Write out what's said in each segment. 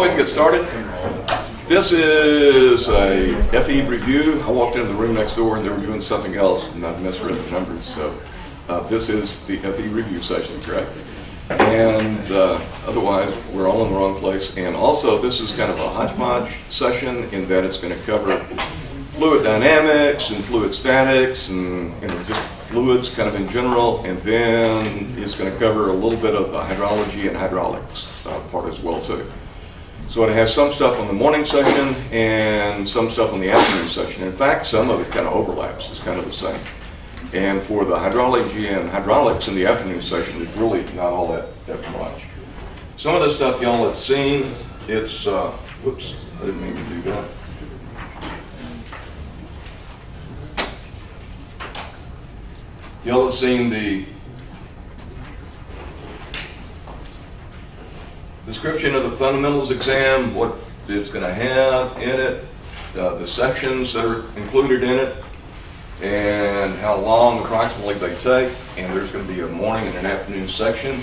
go ahead and get started. This is a FE review. I walked into the room next door and they were doing something else and I misread the numbers. So this is the FE review session, correct? And otherwise, we're all in the wrong place. And also, this is kind of a hodgepodge session in that it's going to cover fluid dynamics and fluid statics and just fluids kind of in general. And then it's going to cover a little bit of the hydrology and hydraulics part as well too. So it has some stuff on the morning session and some stuff on the afternoon session. In fact, some of it kind of overlaps. It's kind of the same. And for the hydrology and hydraulics in the afternoon session, it's really not all that much. Some of the stuff y'all have seen, it's, whoops, I didn't mean to do that. Y'all have seen the description of the fundamentals exam, what it's going to have in it, the sections that are included in it, and how long approximately they take. And there's going to be a morning and an afternoon section.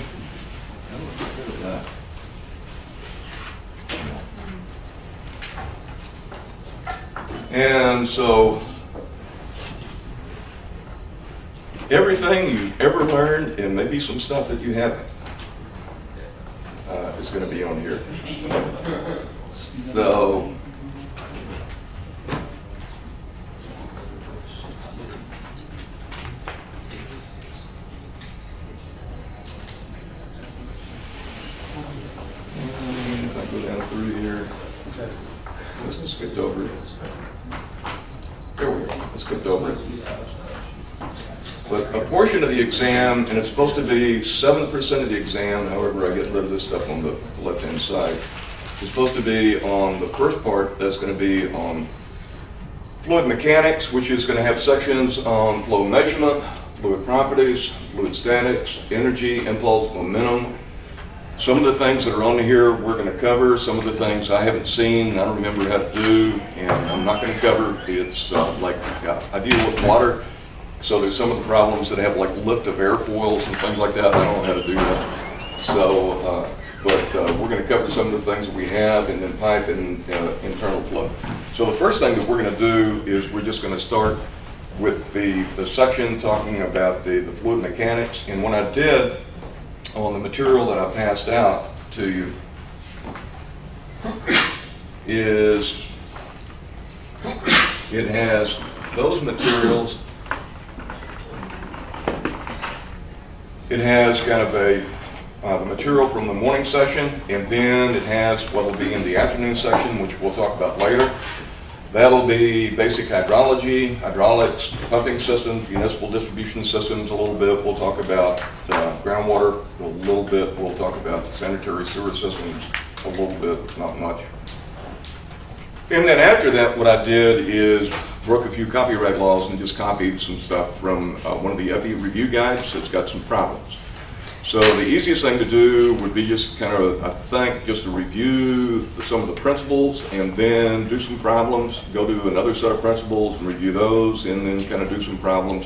And so everything you've ever learned, and maybe some stuff that you haven't, is going to be on here. So if I go down through here, let's just skip over it. There we go. Let's skip over it. But a portion of the exam, and it's supposed to be 7% of the exam, however I get rid of this stuff on the left-hand side, it's supposed to be on the first part that's going to be on fluid mechanics, which is going to have sections on flow measurement, fluid properties, fluid statics, energy, impulse, momentum. Some of the things that are on here we're going to cover. Some of the things I haven't seen and I don't remember how to do, and I'm not going to cover. It's like I deal with water. So there's some of the problems that have like lift of airfoils and things like that. I don't know how to do that. So, but we're going to cover some of the things that we have, and then pipe and internal flow. So the first thing that we're going to do is we're just going to start with the section talking about the fluid mechanics. And what I did on the material that I passed out to you is it has those materials. It has kind of the material from the morning session, and then it has what will be in the afternoon section, which we'll talk about later. That'll be basic hydrology, hydraulics, pumping systems, municipal distribution systems a little bit. We'll talk about groundwater a little bit. We'll talk about sanitary sewer systems a little bit, not much. And then after that, what I did is broke a few copyright laws and just copied some stuff from one of the FE review guides that's got some problems. So the easiest thing to do would be just kind of, I think, just to review some of the principles and then do some problems, go to another set of principles and review those, and then kind of do some problems.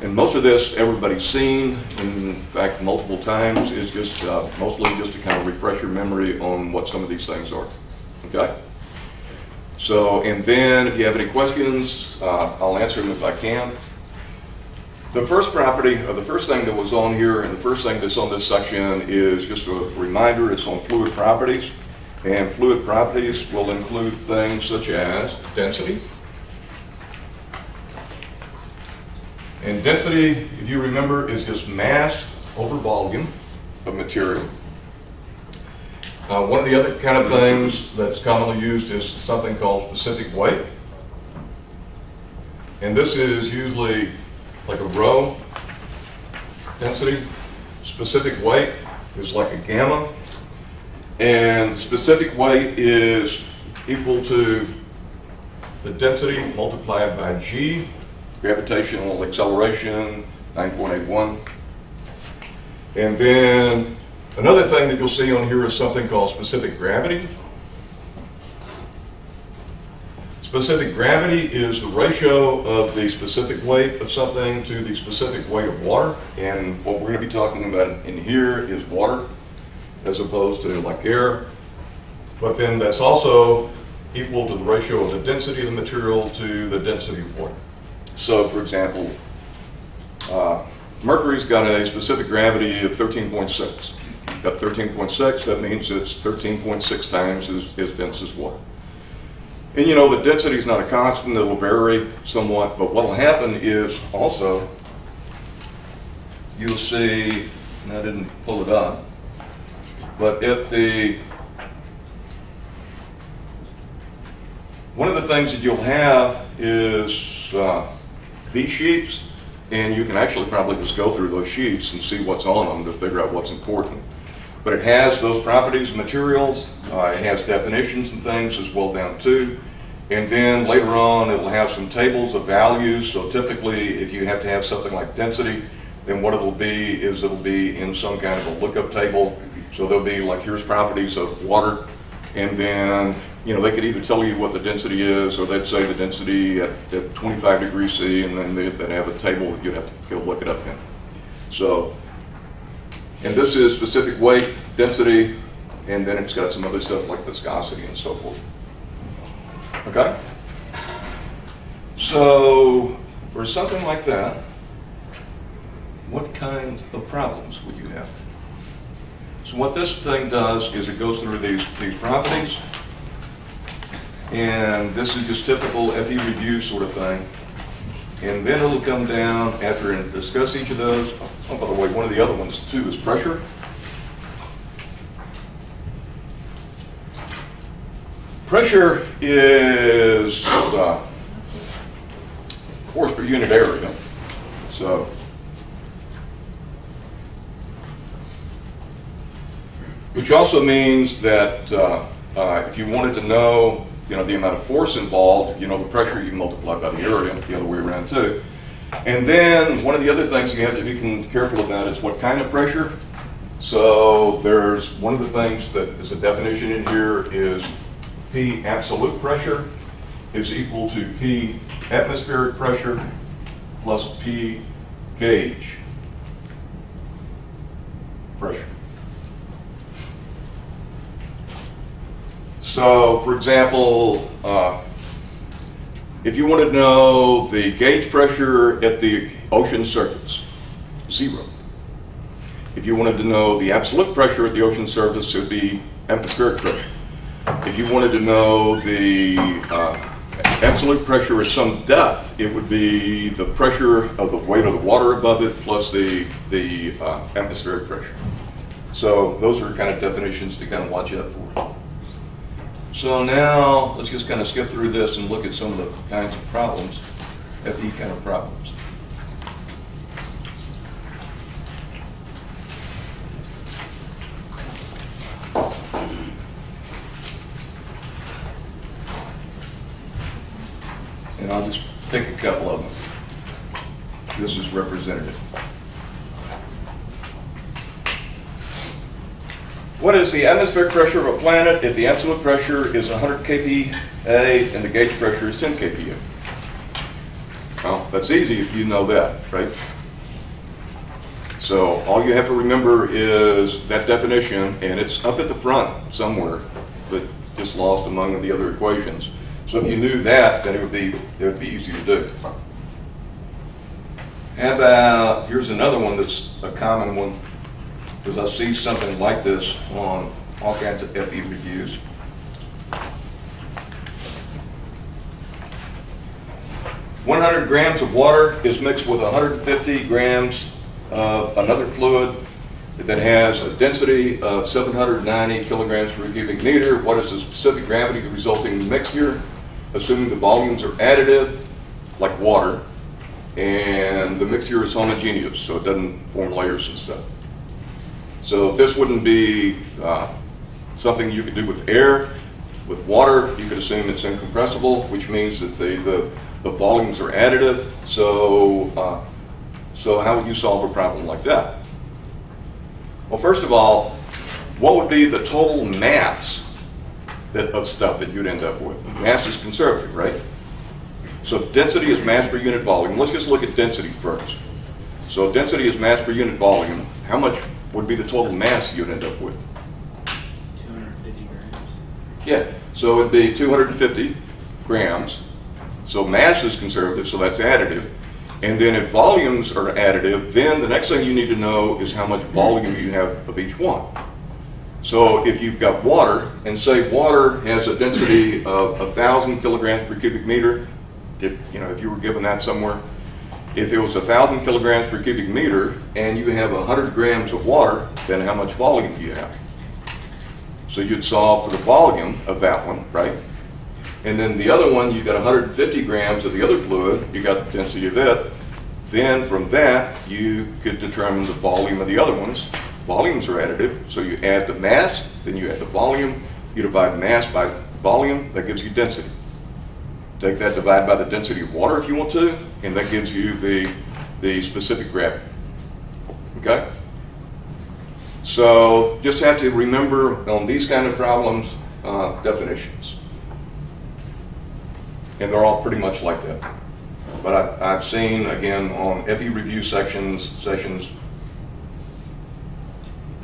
And most of this everybody's seen, in fact, multiple times, is just mostly just to kind of refresh your memory on what some of these things are, okay? So, and then if you have any questions, I'll answer them if I can. The first property, or the first thing that was on here, and the first thing that's on this section is just a reminder, it's on fluid properties. And fluid properties will include things such as density. And density, if you remember, is just mass over volume of material. One of the other kind of things that's commonly used is something called specific weight. And this is usually like a rho density. Specific weight is like a gamma. And specific weight is equal to the density multiplied by g, gravitational acceleration, 9.81. And then another thing that you'll see on here is something called specific gravity. Specific gravity is the ratio of the specific weight of something to the specific weight of water. And what we're going to be talking about in here is water as opposed to like air. but then that's also equal to the ratio of the density of the material to the density of water. So, for example, mercury's got a specific gravity of 13.6. Got 13.6, that means it's 13.6 times as dense as water. And you know, the density is not a constant, it will vary somewhat, but what will happen is also, you'll see, and I didn't pull it up, but one of the things that you'll have is these sheets, and you can actually probably just go through those sheets and see what's on them to figure out what's important. But it has those properties of materials, it has definitions and things as well down too. And then later on it will have some tables of values. So typically if you have to have something like density, then what it'll be is it'll be in some kind of a lookup table. So there'll be like, here's properties of water, and then you know, they could either tell you what the density is, or they'd say the density at 25 degrees C, and then they'd have a table that you'd have to go look it up in. So, and this is specific weight, density, and then it's got some other stuff like viscosity and so forth. Okay? So, for something like that, what kind of problems would you have? So what this thing does is it goes through these properties, and this is just typical FE review sort of thing. And then it'll come down after and discuss each of those. Oh, by the way, one of the other ones too is pressure. Pressure is force per unit area. So which also means that if you wanted to know, you know, the amount of force involved, you know, the pressure, you multiply by the area, the other way around too. And then one of the other things you have to be careful about is what kind of pressure. So there's one of the things that is a definition in here is P absolute pressure is equal to P atmospheric pressure plus P gauge pressure. So, for example, if you want to know the gauge pressure at the ocean surface, 0. If you wanted to know the absolute pressure at the ocean surface, it would be atmospheric pressure. If you wanted to know the absolute pressure at some depth, it would be the pressure of the weight of the water above it plus the atmospheric pressure. So those are kind of definitions to kind of watch out for. So now let's just kind of skip through this and look at some of the kinds of problems, FE kind of problems. And I'll just pick a couple of them. This is representative. What is the atmospheric pressure of a planet if the absolute pressure is 100 kPa and the gauge pressure is 10 kPa? Well, that's easy if you know that, right? So all you have to remember is that definition, and it's up at the front somewhere, but just lost among the other equations. So if you knew that, then it would be easy to do. How about, here's another one that's a common one, because I see something like this on all kinds of FE reviews. "100 grams of water is mixed with 150 grams of another fluid that has a density of 790 kilograms per cubic meter. What is the specific gravity of the resulting mixture, assuming the volumes are additive, like water, and the mixture is homogeneous, so it doesn't form layers and stuff?" So this wouldn't be something you could do with air. With water, you could assume it's incompressible, which means that the volumes are additive. So, so how would you solve a problem like that? Well, first of all, what would be the total mass of stuff that you'd end up with? Mass is conservative, right? So density is mass per unit volume. Let's just look at density first. So density is mass per unit volume. How much would be the total mass you'd end up with? 250 grams. Yeah, so it'd be 250 grams. So mass is conservative, so that's additive. And then if volumes are additive, then the next thing you need to know is how much volume you have of each one. So if you've got water, and say water has a density of 1,000 kilograms per cubic meter, if you were given that somewhere, if it was 1,000 kilograms per cubic meter and you have 100 grams of water, then how much volume do you have? So you'd solve for the volume of that one, right? And then the other one, you've got 150 grams of the other fluid, you got the density of that. Then from that, you could determine the volume of the other ones. Volumes are additive, so you add the mass, then you add the volume, you divide mass by volume, that gives you density. Take that, divide by the density of water if you want to, and that gives you the specific gravity. Okay? So just have to remember on these kind of problems, definitions. And they're all pretty much like that. But I've seen, again, on FE review sessions,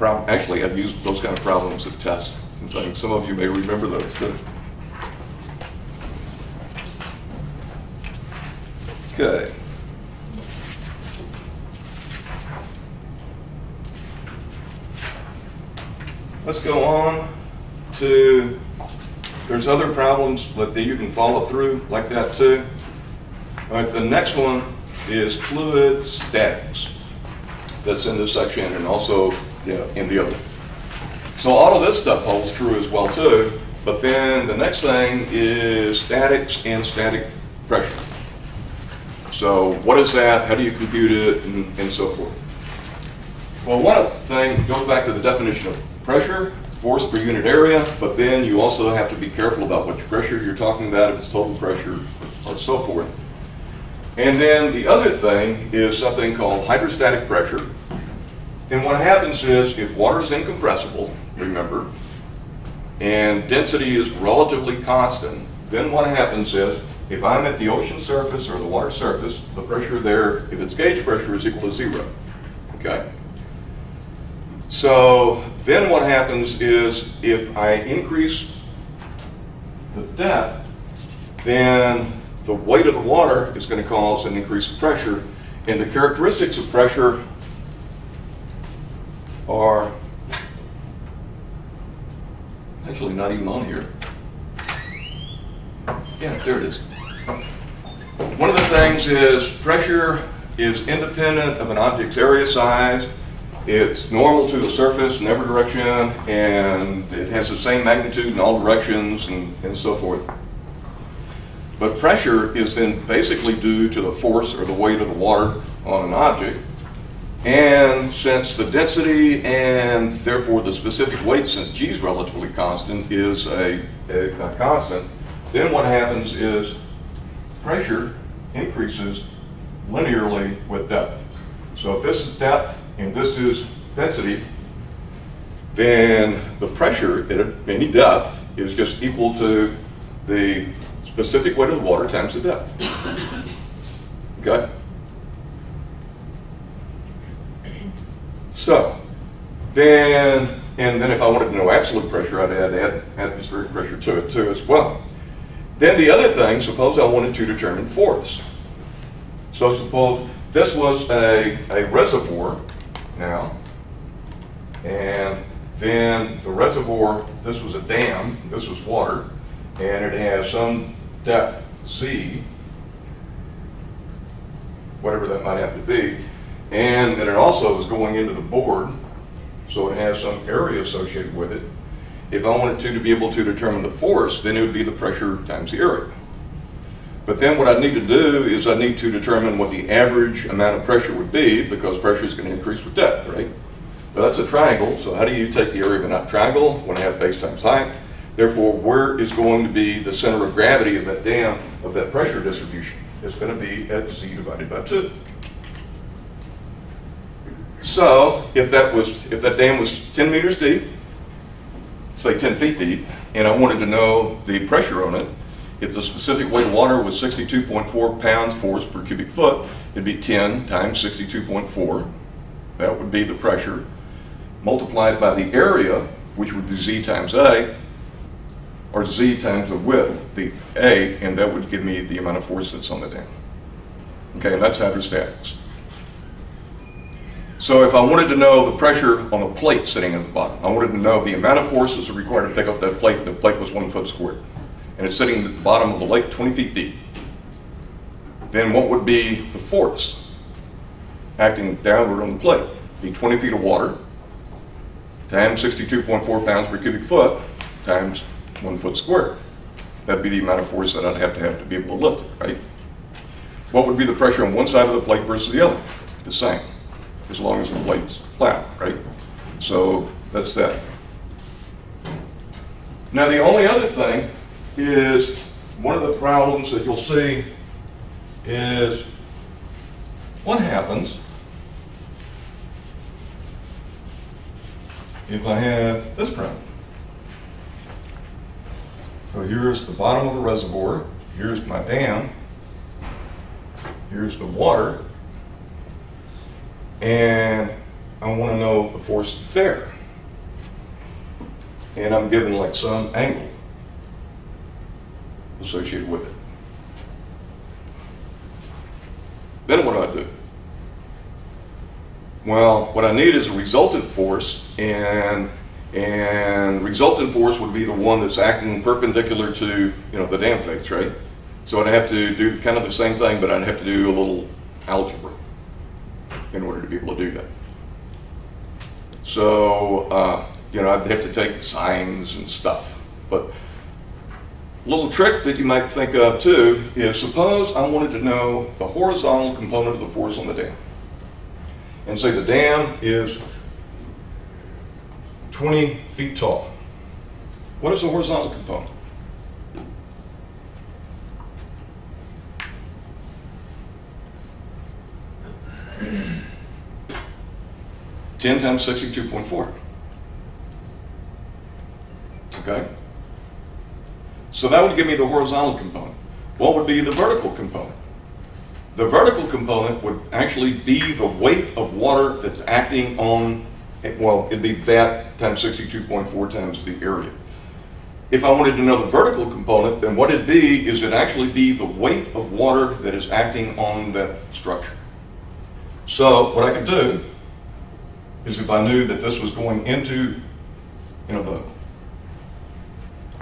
actually I've used those kind of problems at tests and things. Some of you may remember those too. Okay. Let's go on to, there's other problems that you can follow through like that too. All right, the next one is fluid statics. That's in this section and also in the other. So all of this stuff holds true as well too, but then the next thing is statics and static pressure. So what is that? How do you compute it and so forth? Well, one thing goes back to the definition of pressure, force per unit area, but then you also have to be careful about which pressure you're talking about, if it's total pressure or so forth. And then the other thing is something called hydrostatic pressure. And what happens is if water is incompressible, remember, and density is relatively constant, then what happens is if I'm at the ocean surface or the water surface, the pressure there, if its gauge pressure is equal to 0. Okay? So then what happens is if I increase the depth, then the weight of the water is going to cause an increase in pressure. And the characteristics of pressure are actually not even on here. Yeah, there it is. One of the things is pressure is independent of an object's area size. It's normal to the surface in every direction, and it has the same magnitude in all directions and so forth. But pressure is then basically due to the force or the weight of the water on an object. And since the density and therefore the specific weight, since G is relatively constant, is a constant, then what happens is pressure increases linearly with depth. So if this is depth and this is density, then the pressure at any depth is just equal to the specific weight of the water times the depth. Okay? So, then if I wanted to know absolute pressure, I'd add atmospheric pressure to it too as well. Then the other thing, suppose I wanted to determine force. So suppose this was a reservoir now, and then the reservoir, this was a dam, this was water, and it has some depth C, whatever that might have to be, and then it also is going into the board, so it has some area associated with it. If I wanted to be able to determine the force, then it would be the pressure times the area. But then what I need to do is I need to determine what the average amount of pressure would be, because pressure is going to increase with depth, right? But that's a triangle, so how do you take the area of a triangle when I have base times height? Therefore, where is going to be the center of gravity of that dam, of that pressure distribution? It's going to be at Z divided by 2. So if that dam was 10 meters deep, say 10 feet deep, and I wanted to know the pressure on it, if the specific weight of water was 62.4 pounds force per cubic foot, it'd be 10 times 62.4. That would be the pressure, multiplied by the area, which would be Z times A, or Z times the width, the A, and that would give me the amount of force that's on the dam. Okay, and that's hydrostatics. So if I wanted to know the pressure on the plate sitting at the bottom, I wanted to know the amount of forces required to pick up that plate. The plate was 1 foot squared, and it's sitting at the bottom of the lake 20 feet deep. Then what would be the force acting downward on the plate? Be 20 feet of water times 62.4 pounds per cubic foot times 1 foot squared. That'd be the amount of force that I'd have to be able to lift it, right? What would be the pressure on one side of the plate versus the other? The same, as long as the plate's flat, right? So that's that. Now the only other thing is, one of the problems that you'll see is what happens if I have this problem. So here's the bottom of the reservoir, here's my dam, here's the water, and I want to know the force there. And I'm given like some angle associated with it. Then what do I do? Well, what I need is a resultant force, and resultant force would be the one that's acting perpendicular to, the dam face, right? So I'd have to do kind of the same thing, but I'd have to do a little algebra in order to be able to do that. So, I'd have to take sines and stuff. But a little trick that you might think of too is, suppose I wanted to know the horizontal component of the force on the dam. And say the dam is 20 feet tall. What is the horizontal component? Ten times 62.4. Okay? So that would give me the horizontal component. What would be the vertical component? The vertical component would actually be the weight of water that's acting on, well, it'd be that times 62.4 times the area. If I wanted to know the vertical component, then what it'd be is it'd actually be the weight of water that is acting on that structure. So what I could do is, if I knew that this was going into, the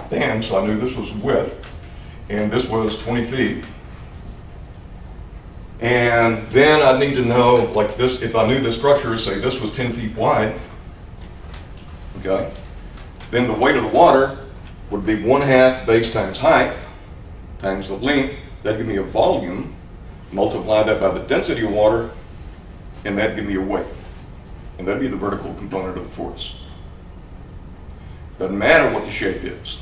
dam, so I knew this was width, and this was 20 feet, and then I need to know, like this, if I knew the structure, say this was 10 feet wide, okay, then the weight of the water would be 1/2 base times height times the length. That'd give me a volume, multiply that by the density of water, and that'd give me a weight. And that'd be the vertical component of the force. Doesn't matter what the shape is.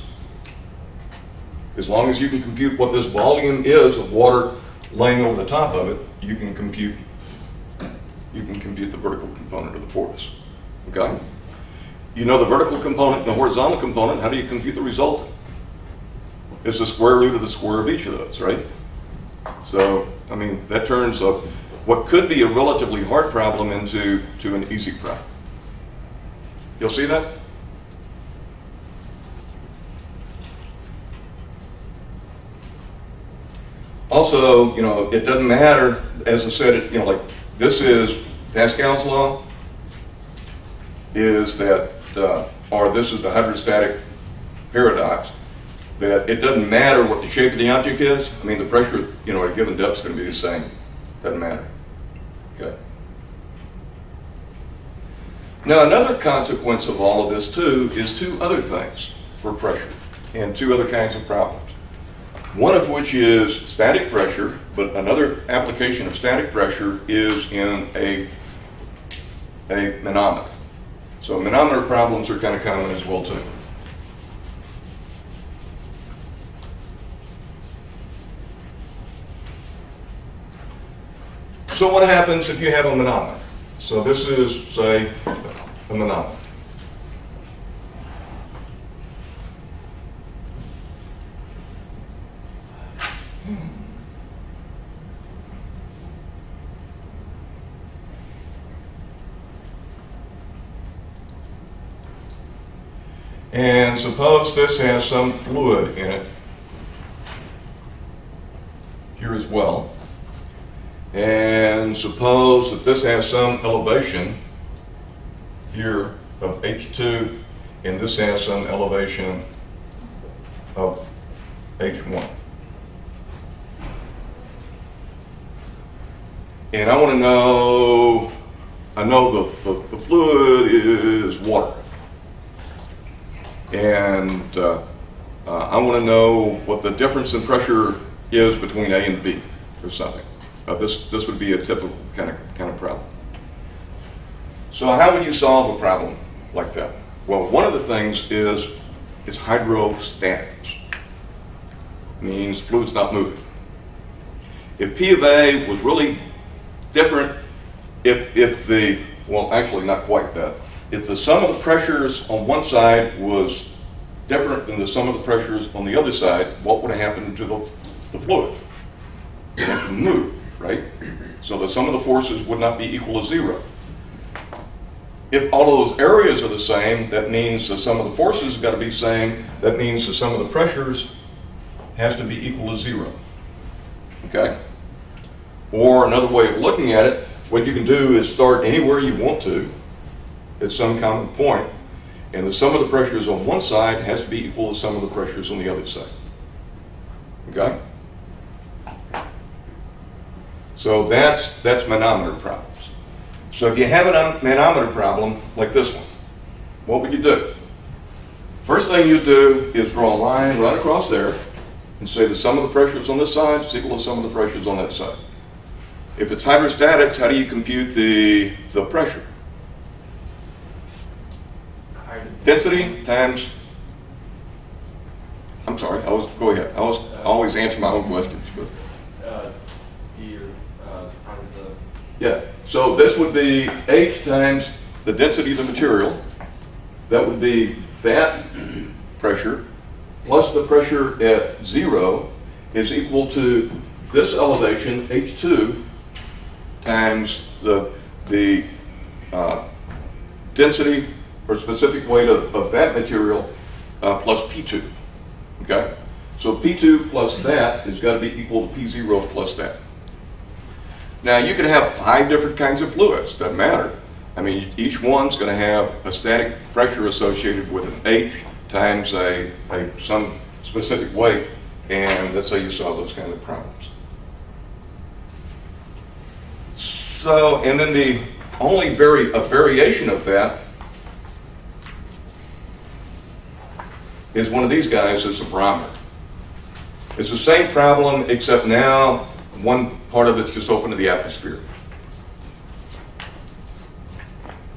As long as you can compute what this volume is of water laying over the top of it, you can compute the vertical component of the force. Okay? You know the vertical component and the horizontal component. How do you compute the resultant? It's the square root of the square of each of those, right? So, that turns what could be a relatively hard problem into an easy problem. You'll see that? Also, it doesn't matter, as I said, like this is Pascal's law, is that, or this is the hydrostatic paradox, that it doesn't matter what the shape of the object is. The pressure, at a given depth is going to be the same. Doesn't matter. Okay. Now, another consequence of all of this too is two other things for pressure and two other kinds of problems. One of which is static pressure, but another application of static pressure is in a manometer. So manometer problems are kind of common as well too. So what happens if you have a manometer? So this is, say, a manometer. And suppose this has some fluid in it here as well. And suppose that this has some elevation here of H2, and this has some elevation of H1. And I want to know, I know the fluid is water. And I want to know what the difference in pressure is between A and B or something. This would be a typical kind of problem. So how would you solve a problem like that? Well, one of the things is hydrostatics. Means fluid's not moving. If P of A was really different, well, actually not quite that. If the sum of the pressures on one side was different than the sum of the pressures on the other side, what would have happened to the fluid? It would move, right? So the sum of the forces would not be equal to zero. If all of those areas are the same, that means the sum of the forces has got to be the same. That means the sum of the pressures has to be equal to zero. Okay? Or another way of looking at it, what you can do is start anywhere you want to at some common point, and the sum of the pressures on one side has to be equal to the sum of the pressures on the other side. Okay? So that's manometer problems. So if you have a manometer problem like this one, what would you do? First thing you do is draw a line right across there and say the sum of the pressures on this side is equal to the sum of the pressures on that side. If it's hydrostatics, how do you compute the pressure? Density times, I'm sorry, go ahead. I always answer my own questions. But. Times the... Yeah, so this would be H times the density of the material. That would be that pressure plus the pressure at zero is equal to this elevation, H2, times the density or specific weight of that material plus P2. Okay? So P2 plus that has got to be equal to P0 plus that. Now you can have 5 different kinds of fluids, doesn't matter. I mean, each one's going to have a static pressure associated with an H times some specific weight, and that's how you solve those kind of problems. So, and then the only a variation of that is one of these guys, is a barometer. It's the same problem, except now one part of it's just open to the atmosphere.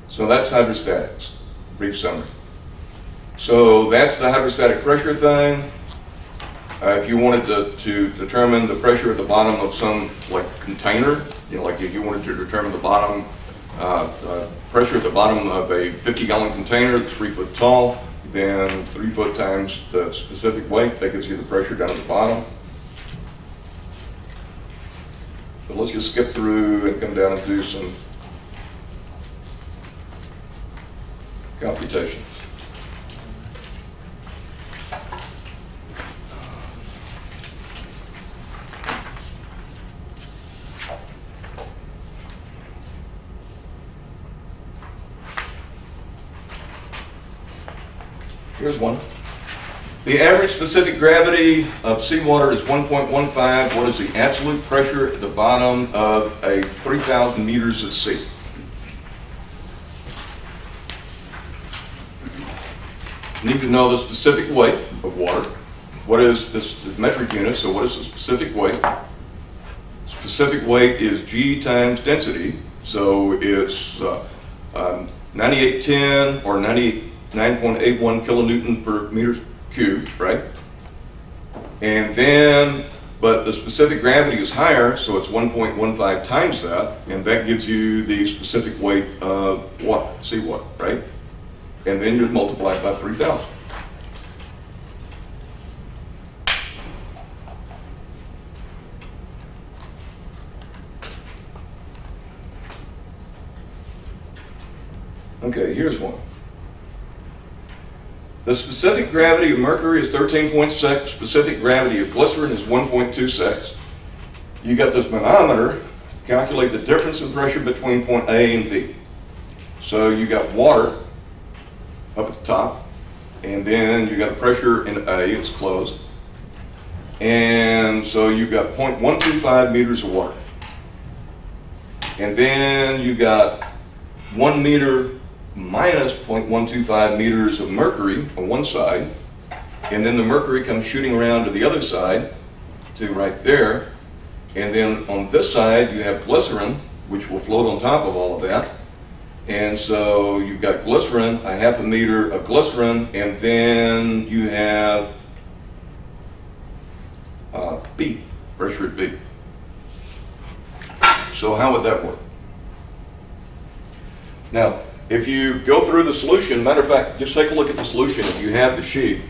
So that's hydrostatics, brief summary. So that's the hydrostatic pressure thing. If you wanted to determine the pressure at the bottom of some container, like if you wanted to determine the bottom pressure at the bottom of a 50-gallon container that's 3 foot tall, then 3 foot times the specific weight, that gives you the pressure down at the bottom. But let's just skip through and come down and do some computations. Here's one. The average specific gravity of seawater is 1.15. What is the absolute pressure at the bottom of a 3,000 meters of sea? You need to know the specific weight of water. What is this metric unit? So what is the specific weight? Specific weight is G times density. So it's 9810 or 99.81 kilonewton per meter cubed, right? And then, but the specific gravity is higher, so it's 1.15 times that, and that gives you the specific weight of water, seawater, right? And then you'd multiply it by 3,000. Okay, here's one. The specific gravity of mercury is 13.6. Specific gravity of glycerin is 1.26. You got this manometer. Calculate the difference in pressure between point A and B. So you got water up at the top, and then you got a pressure in A, it's closed. And so you got 0.125 meters of water. And then you got 1 meter minus 0.125 meters of mercury on one side. And then the mercury comes shooting around to the other side, to right there. And then on this side, you have glycerin, which will float on top of all of that. And so you've got glycerin, a half a meter of glycerin, and then you have B, pressure at B. So how would that work? Now, if you go through the solution, matter of fact, just take a look at the solution if you have the sheet.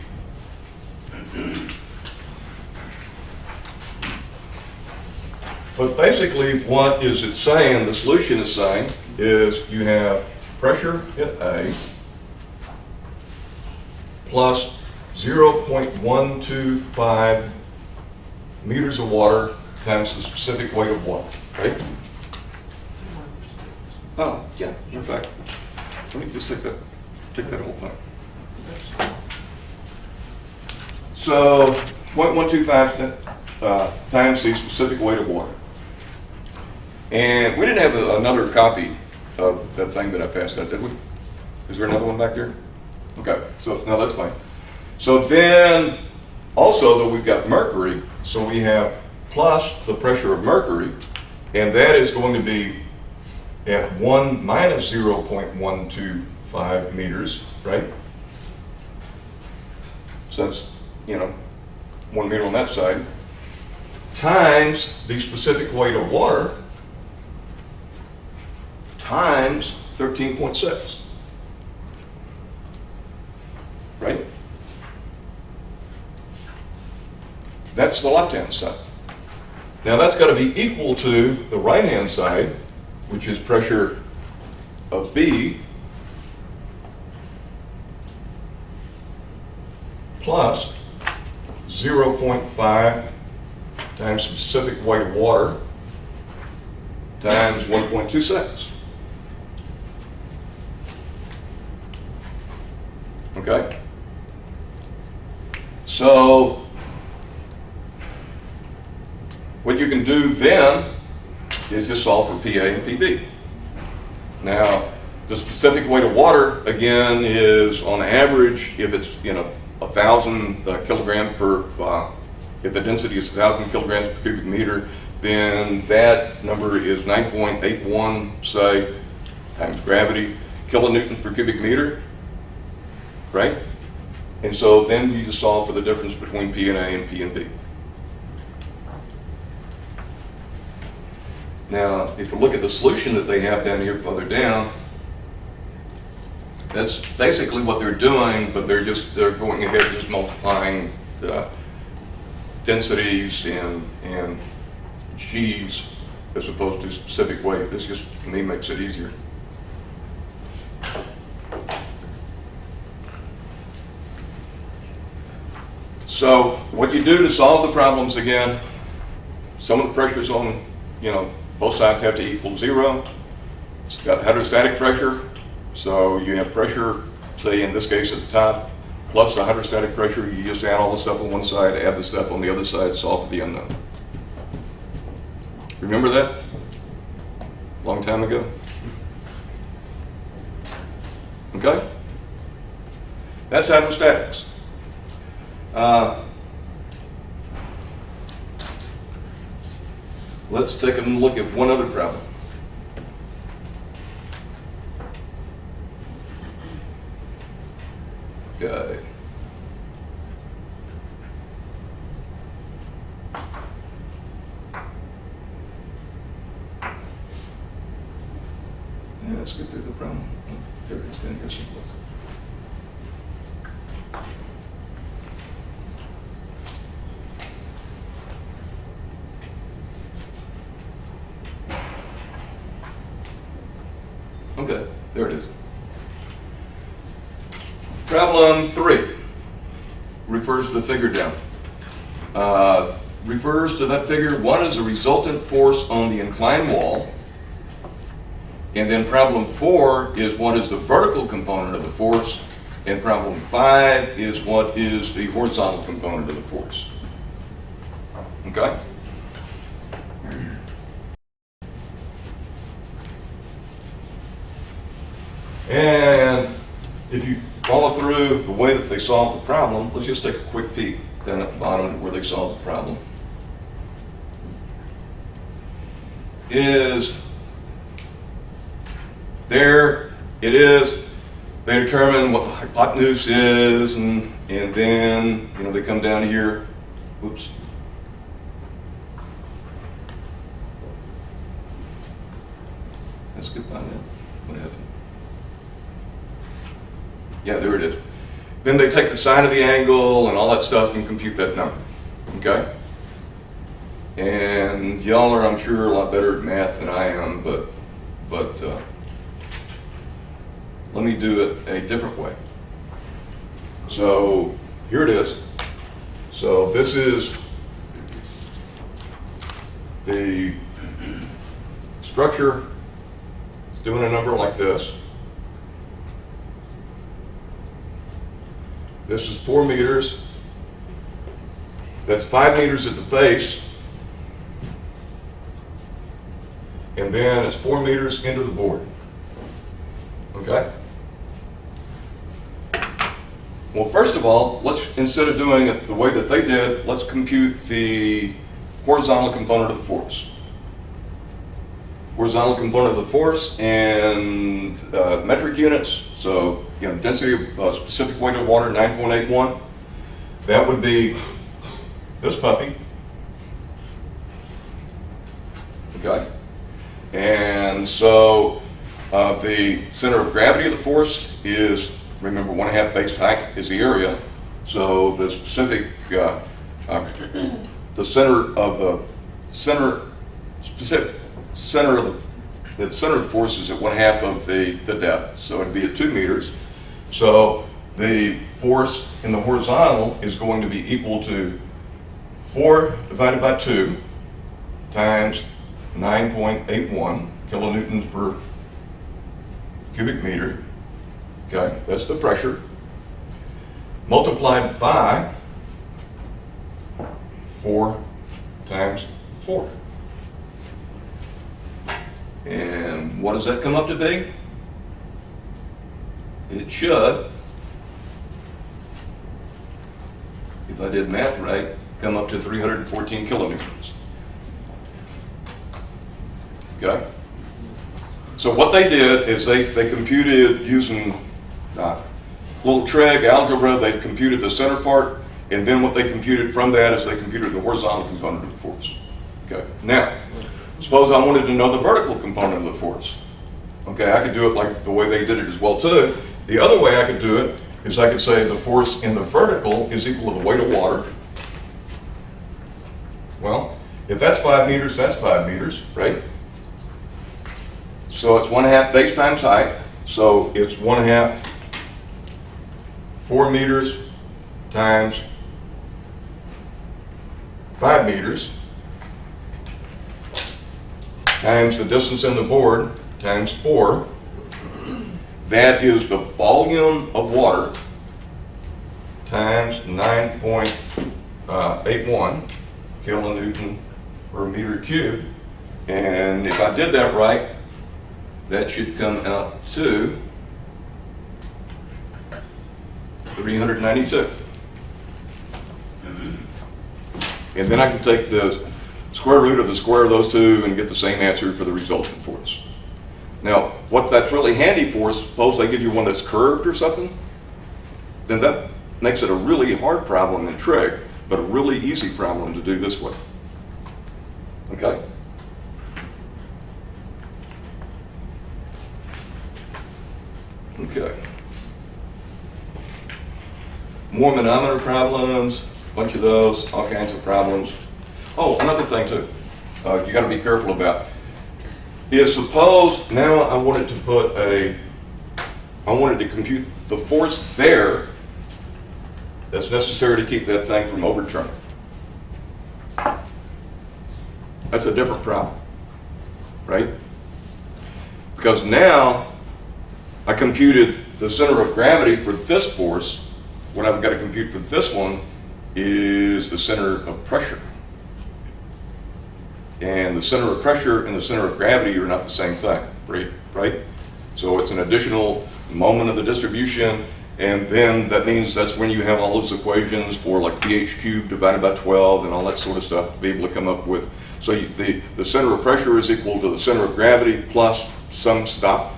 But basically what is it saying, the solution is saying, is you have pressure at A plus 0.125 meters of water times the specific weight of water, right? Oh, yeah, in fact, let me just take that whole thing. So 0.125 times the specific weight of water. And we didn't have another copy of that thing that I passed out, did we? Is there another one back there? Okay, so no, that's fine. So then, also though, we've got mercury, so we have plus the pressure of mercury, and that is going to be at 1 minus 0.125 meters, right? So that's, 1 meter on that side, times the specific weight of water, times 13.6, right? That's the left-hand side. Now that's got to be equal to the right-hand side, which is pressure of B plus 0.5 times specific weight of water times 1.26. Okay? So what you can do then is just solve for PA and PB. Now, the specific weight of water, again, is on average, if it's, 1,000 kilograms per, if the density is 1,000 kilograms per cubic meter, then that number is 9.81, say, times gravity, kilonewtons per cubic meter, right? And so then you just solve for the difference between P and A and P and B. Now, if you look at the solution that they have down here further down, that's basically what they're doing, but they're going ahead and just multiplying the densities and G's as opposed to specific weight. This just, to me, makes it easier. So what you do to solve the problems, again, some of the pressures on, both sides have to equal 0. It's got hydrostatic pressure, so you have pressure, say in this case at the top, plus the hydrostatic pressure. You just add all the stuff on one side, add the stuff on the other side, solve for the unknown. Remember that? Long time ago? Okay? That's hydrostatics. Let's take a look at one other problem. Okay. Yeah, let's get through the problem. There it is, down here someplace. Okay, there it is. Problem 3 refers to the figure down. Refers to that figure. 1 is a resultant force on the inclined wall. And then problem 4 is what is the vertical component of the force. And problem 5 is what is the horizontal component of the force. Okay? And if you follow through the way that they solved the problem, let's just take a quick peek down at the bottom where they solved the problem. Is there it is. They determine what the hypotenuse is, and then they come down here. Oops. Let's get by that. What happened? Yeah, there it is. Then they take the sine of the angle and all that stuff and compute that number. Okay? And y'all are, I'm sure, a lot better at math than I am, but let me do it a different way. So here it is. So this is the structure. It's doing a number like this. This is 4 meters. That's 5 meters at the base. And then it's 4 meters into the board. Okay? Well, first of all, let's, instead of doing it the way that they did, let's compute the horizontal component of the force. Horizontal component of the force in metric units. So, density of specific weight of water, 9.81. That would be this puppy. Okay? And so the center of gravity of the force is, remember, 1/2 base height is the area. So the specific, the center of the force is at 1/2 of the depth. So it'd be at 2 meters. So the force in the horizontal is going to be equal to 4 divided by 2 times 9.81 kilonewtons per cubic meter. Okay, that's the pressure. Multiplied by 4 times 4. And what does that come up to be? It should, if I did math right, come up to 314 kilonewtons. Okay? So what they did is they computed using little trig algebra. They computed the center part, and then what they computed from that is they computed the horizontal component of the force. Okay. Now, suppose I wanted to know the vertical component of the force. Okay, I could do it like the way they did it as well too. The other way I could do it is I could say the force in the vertical is equal to the weight of water. Well, if that's 5 meters, that's 5 meters, right? So it's 1/2 base times height. So it's 1/2 4 meters times 5 meters times the distance in the board times 4. That is the volume of water times 9.81 kilonewton per meter cubed. And if I did that right, that should come out to 392. And then I can take the square root of the square of those two and get the same answer for the resultant force. Now, what that's really handy for is, suppose they give you one that's curved or something, then that makes it a really hard problem in trig, but a really easy problem to do this way. Okay? Okay. More manometer problems, a bunch of those, all kinds of problems. Oh, another thing too, you got to be careful about is suppose now I wanted to compute the force there that's necessary to keep that thing from overturning. That's a different problem, right? Because now I computed the center of gravity for this force. What I've got to compute for this one is the center of pressure. And the center of pressure and the center of gravity are not the same thing, right? So it's an additional moment of the distribution, and then that means that's when you have all those equations for like pH cubed divided by 12 and all that sort of stuff to be able to come up with. So the center of pressure is equal to the center of gravity plus some stuff.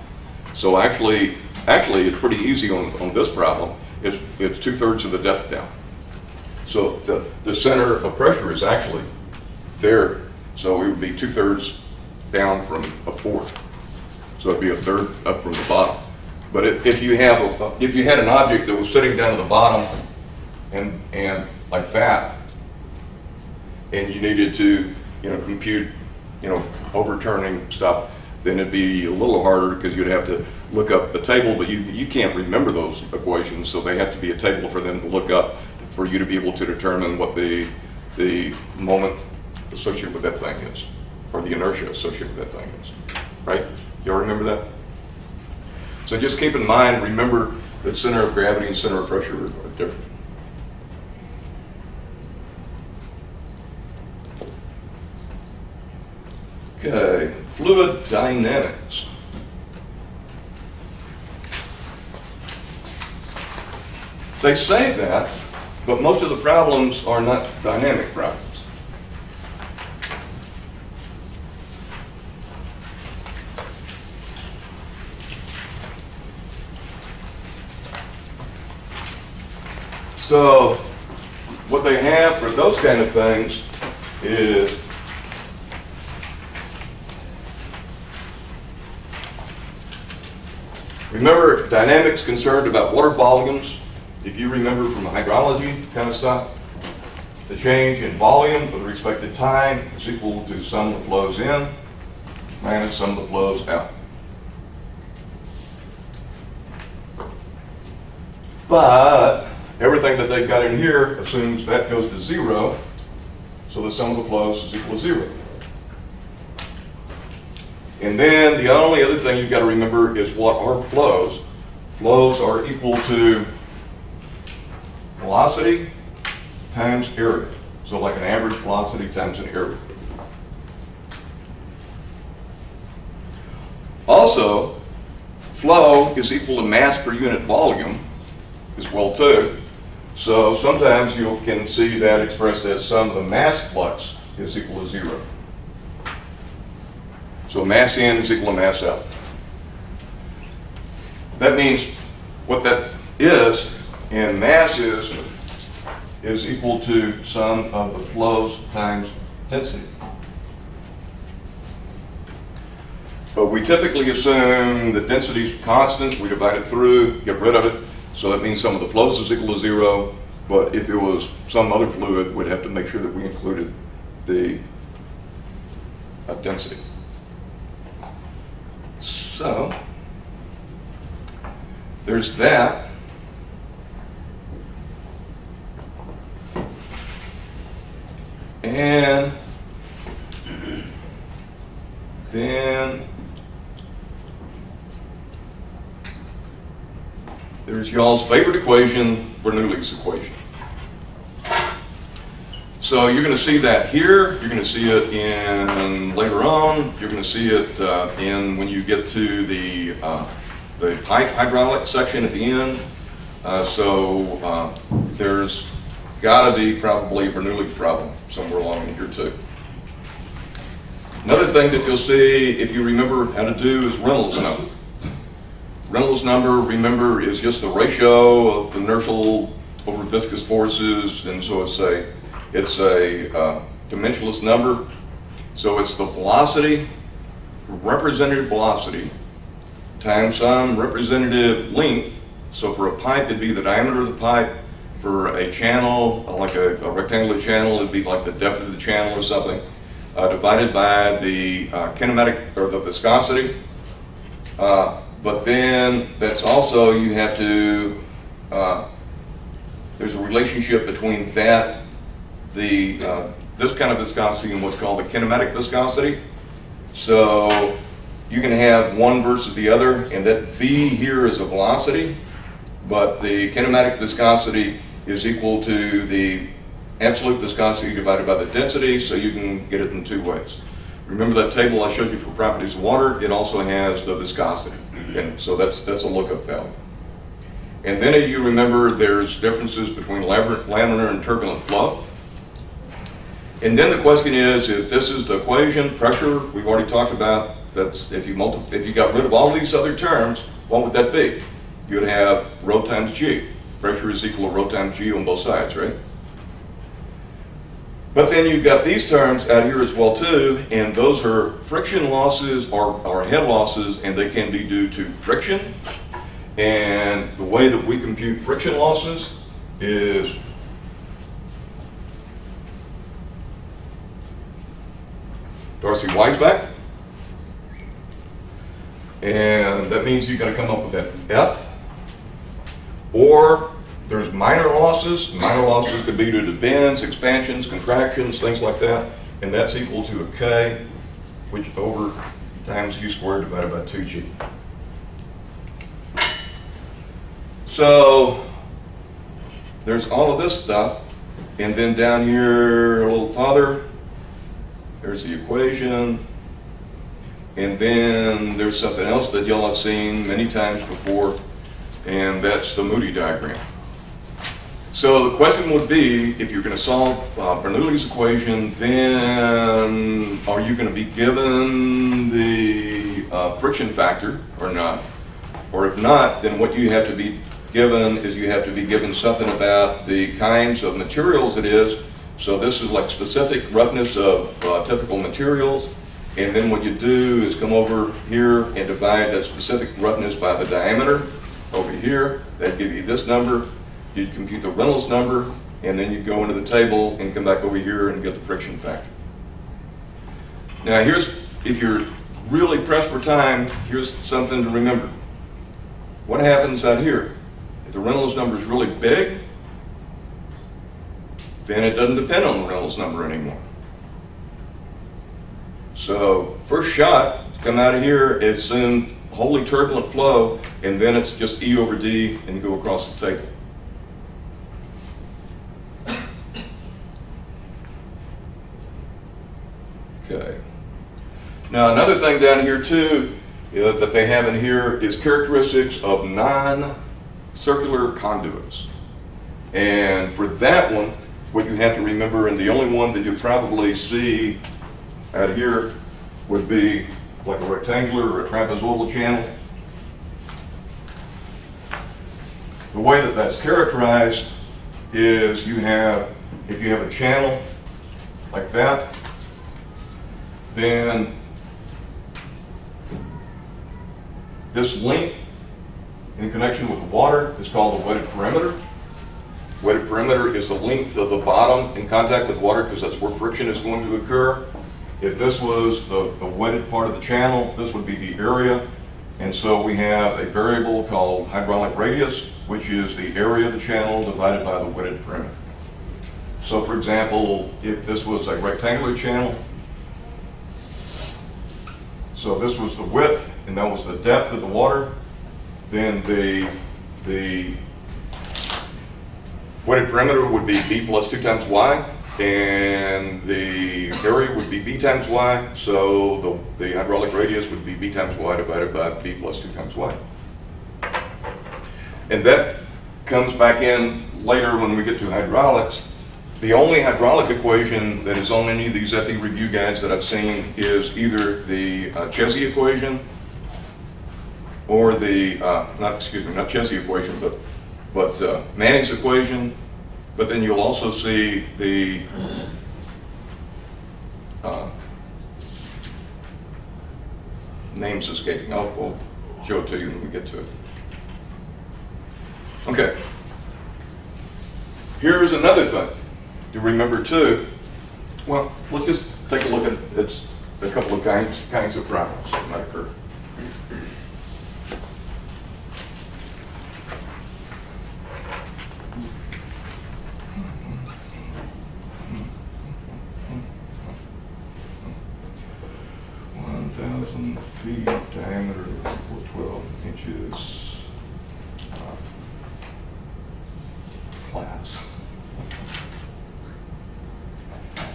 So actually it's pretty easy on this problem. It's 2/3 of the depth down. So the center of pressure is actually there. So it would be 2/3 down from a 1/4. So it'd be 1/3 up from the bottom. But if you had an object that was sitting down at the bottom and like that, and you needed to compute overturning stuff, then it'd be a little harder because you'd have to look up the table, but you can't remember those equations, so they have to be a table for them to look up for you to be able to determine what the moment associated with that thing is, or the inertia associated with that thing is, right? Y'all remember that? So just keep in mind, remember that center of gravity and center of pressure are different. Okay, fluid dynamics. They say that, but most of the problems are not dynamic problems. So what they have for those kind of things is remember, dynamics concerned about water volumes. If you remember from the hydrology kind of stuff, the change in volume with respect to time is equal to sum that flows in minus sum that flows out. But everything that they've got in here assumes that goes to 0, so the sum of the flows is equal to 0. And then the only other thing you've got to remember is what are flows. Flows are equal to velocity times area. So like an average velocity times an area. Also, flow is equal to mass per unit volume as well too. So sometimes you can see that expressed as sum of the mass flux is equal to 0. So mass in is equal to mass out. That means what that is, and mass is equal to sum of the flows times density. But we typically assume that density is constant. We divide it through, get rid of it. So that means sum of the flows is equal to 0. But if it was some other fluid, we'd have to make sure that we included the density. So there's that. And then there's y'all's favorite equation, Bernoulli's equation. So you're going to see that here. You're going to see it in later on. You're going to see it in when you get to the pipe hydraulic section at the end. So there's got to be probably a Bernoulli's problem somewhere along in here too. Another thing that you'll see, if you remember how to do, is Reynolds number. Reynolds number, remember, is just the ratio of inertial over viscous forces, and so it's a dimensionless number. So it's the velocity, representative velocity, times some representative length. So for a pipe, it'd be the diameter of the pipe. For a channel, like a rectangular channel, it'd be like the depth of the channel or something, divided by the kinematic, or the viscosity. But then that's also, you have to, there's a relationship between that, this kind of viscosity and what's called the kinematic viscosity. So you can have one versus the other, and that V here is a velocity, but the kinematic viscosity is equal to the absolute viscosity divided by the density, so you can get it in two ways. Remember that table I showed you for properties of water? It also has the viscosity, and so that's a lookup value. And then if you remember, there's differences between laminar and turbulent flow. And then the question is, if this is the equation, pressure, we've already talked about, that's if you got rid of all these other terms, what would that be? You would have rho times G. Pressure is equal to rho times G on both sides, right? But then you've got these terms out here as well too, and those are friction losses or head losses, and they can be due to friction. And the way that we compute friction losses is Darcy-Weisbach. And that means you're going to come up with that F. Or there's minor losses. Minor losses could be due to bends, expansions, contractions, things like that. And that's equal to a K, which over times U squared divided by 2G. So there's all of this stuff. And then down here a little farther, there's the equation. And then there's something else that y'all have seen many times before, and that's the Moody diagram. So the question would be, if you're going to solve Bernoulli's equation, then are you going to be given the friction factor or not? Or if not, then what you have to be given is you have to be given something about the kinds of materials it is. So this is like specific roughness of typical materials. And then what you do is come over here and divide that specific roughness by the diameter over here. That'd give you this number. You'd compute the Reynolds number, and then you'd go into the table and come back over here and get the friction factor. Now if you're really pressed for time, here's something to remember. What happens out here? If the Reynolds number is really big, then it doesn't depend on the Reynolds number anymore. So first shot, come out of here, it's in wholly turbulent flow, and then it's just E over D, and you go across the table. Okay. Now another thing down here too that they have in here is characteristics of non-circular conduits. And for that one, what you have to remember, and the only one that you'll probably see out here would be like a rectangular or a trapezoidal channel. The way that that's characterized is if you have a channel like that, then this length in connection with the water is called the wetted perimeter. Wetted perimeter is the length of the bottom in contact with water because that's where friction is going to occur. If this was the wetted part of the channel, this would be the area. And so we have a variable called hydraulic radius, which is the area of the channel divided by the wetted perimeter. So for example, if this was a rectangular channel, so this was the width and that was the depth of the water, then the wetted perimeter would be B plus 2 times Y, and the area would be B times Y, so the hydraulic radius would be B times Y divided by B plus 2 times Y. And that comes back in later when we get to hydraulics. The only hydraulic equation that is on any of these FE review guides that I've seen is either the Chesney equation or the, not Chesney equation, but Manning's equation. But then you'll also see the names escaping. We'll show it to you when we get to it. Okay. Here's another thing to remember too. Well, let's just take a look at a couple of kinds of problems that might occur.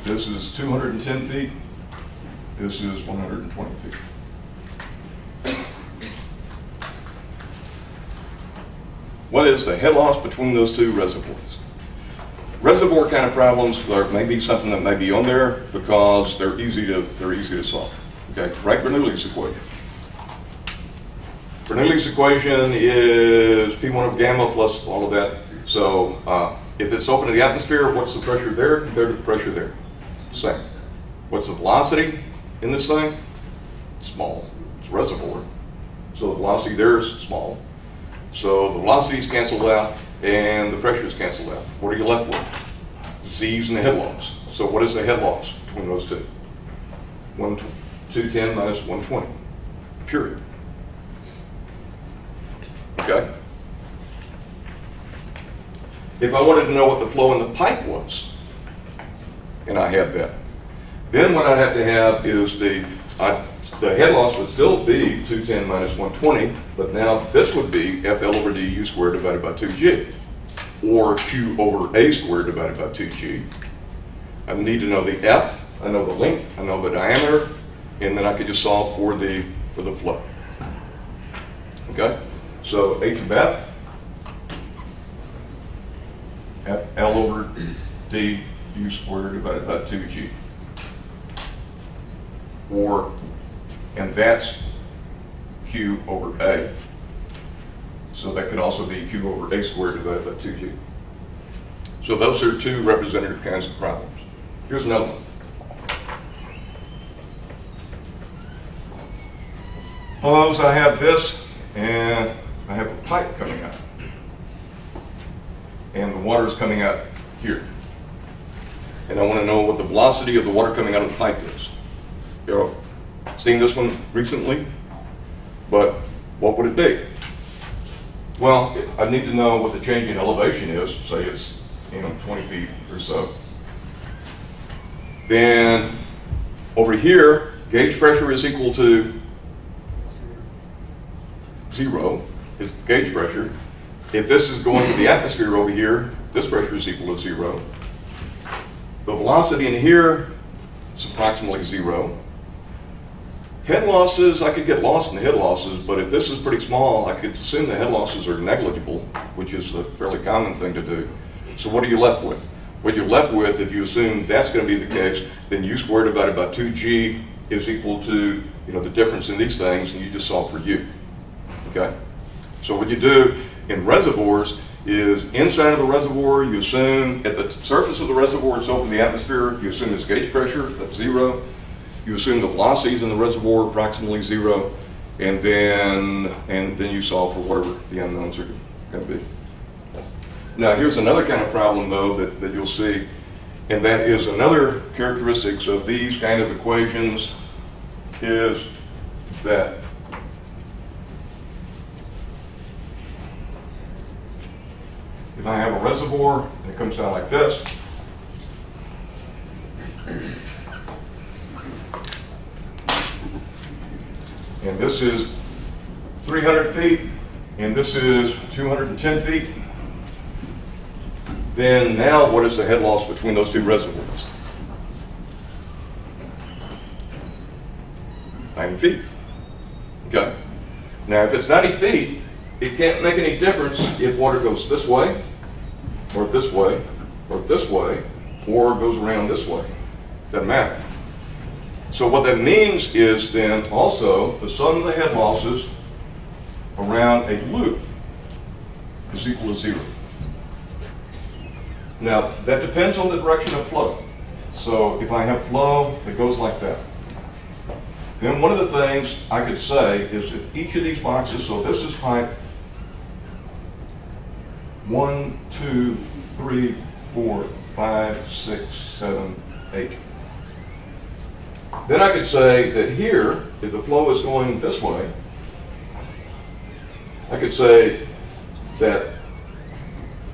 This is 210 feet. This is 120 feet. What is the head loss between those two reservoirs? Reservoir kind of problems, there may be something that may be on there because they're easy to solve. Okay, write Bernoulli's equation. Bernoulli's equation is P1 of gamma plus all of that. So if it's open to the atmosphere, what's the pressure there compared to the pressure there? Same. What's the velocity in this thing? Small. It's a reservoir. So the velocity there is small. So the velocities canceled out and the pressure is canceled out. What are you left with? Z's and the head loss. So what is the head loss between those two? 210 minus 120. Period. Okay? If I wanted to know what the flow in the pipe was, and I had that, then what I'd have to have is the head loss would still be 210 minus 120, but now this would be FL over DU squared divided by 2G, or Q over A squared divided by 2G. I need to know the F, I know the length, I know the diameter, and then I could just solve for the flow. Okay? So H of F, FL over D U squared divided by 2G. And that's Q over A. So that could also be Q over A squared divided by 2G. So those are two representative kinds of problems. Here's another one. Suppose I have this, and I have a pipe coming out. And the water is coming out here. And I want to know what the velocity of the water coming out of the pipe is. You've seen this one recently, but what would it be? Well, I need to know what the change in elevation is. Say it's 20 feet or so. Then over here, gauge pressure is equal to 0 is gauge pressure. If this is going to the atmosphere over here, this pressure is equal to 0. The velocity in here is approximately 0. Head losses, I could get lost in the head losses, but if this is pretty small, I could assume the head losses are negligible, which is a fairly common thing to do. So what are you left with? What you're left with, if you assume that's going to be the case, then U squared divided by 2G is equal to the difference in these things, and you just solve for U. Okay? So what you do in reservoirs is inside of the reservoir, you assume at the surface of the reservoir it's open to the atmosphere, you assume it's gauge pressure, that's 0. You assume the velocities in the reservoir approximately 0, and then you solve for whatever the unknowns are going to be. Now here's another kind of problem though that you'll see, and that is another characteristics of these kind of equations is that if I have a reservoir and it comes out like this, and this is 300 feet, and this is 210 feet, then now what is the head loss between those two reservoirs? 90 feet. Okay. Now if it's 90 feet, it can't make any difference if water goes this way, or this way, or this way, or goes around this way. Doesn't matter. So what that means is then also the sum of the head losses around a loop is equal to 0. Now that depends on the direction of flow. So if I have flow that goes like that, then one of the things I could say is if each of these boxes, so this is pipe 1, 2, 3, 4, 5, 6, 7, 8. Then I could say that here, if the flow is going this way, I could say that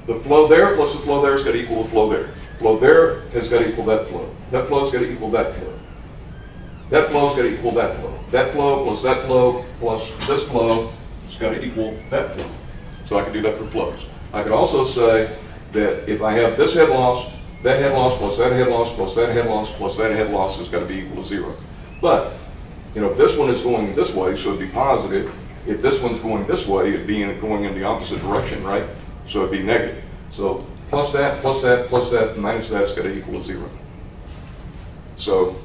the flow there plus the flow there has got to equal the flow there. Flow there has got to equal that flow. That flow has got to equal that flow. That flow has got to equal that flow. That flow plus this flow has got to equal that flow. So I could do that for flows. I could also say that if I have this head loss that head loss plus that head loss plus that head loss plus that head loss has got to be equal to 0. But, you know, if this one is going this way, so it'd be positive. If this one's going this way, it'd be going in the opposite direction, right? So it'd be negative. So plus that, plus that, plus that, minus that's got to equal to 0. So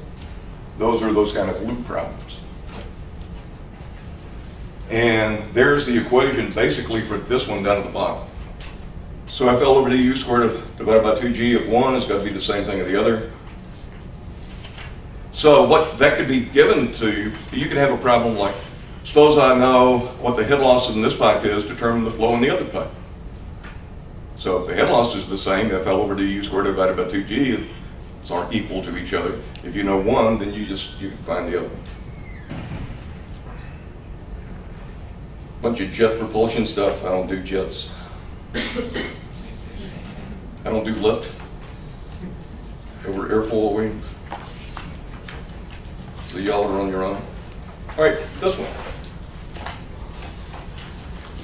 those are those kind of loop problems. And there's the equation basically for this one down at the bottom. So FL over du squared divided by 2g of one has got to be the same thing as the other. So what that could be given to you, you could have a problem like, suppose I know what the head loss in this pipe is, determine the flow in the other pipe. So if the head loss is the same, FL over du squared divided by 2g are equal to each other. If you know one, then you can find the other one. Bunch of jet propulsion stuff. I don't do jets. I don't do lift over airfoil wings. So y'all are on your own. All right, this one.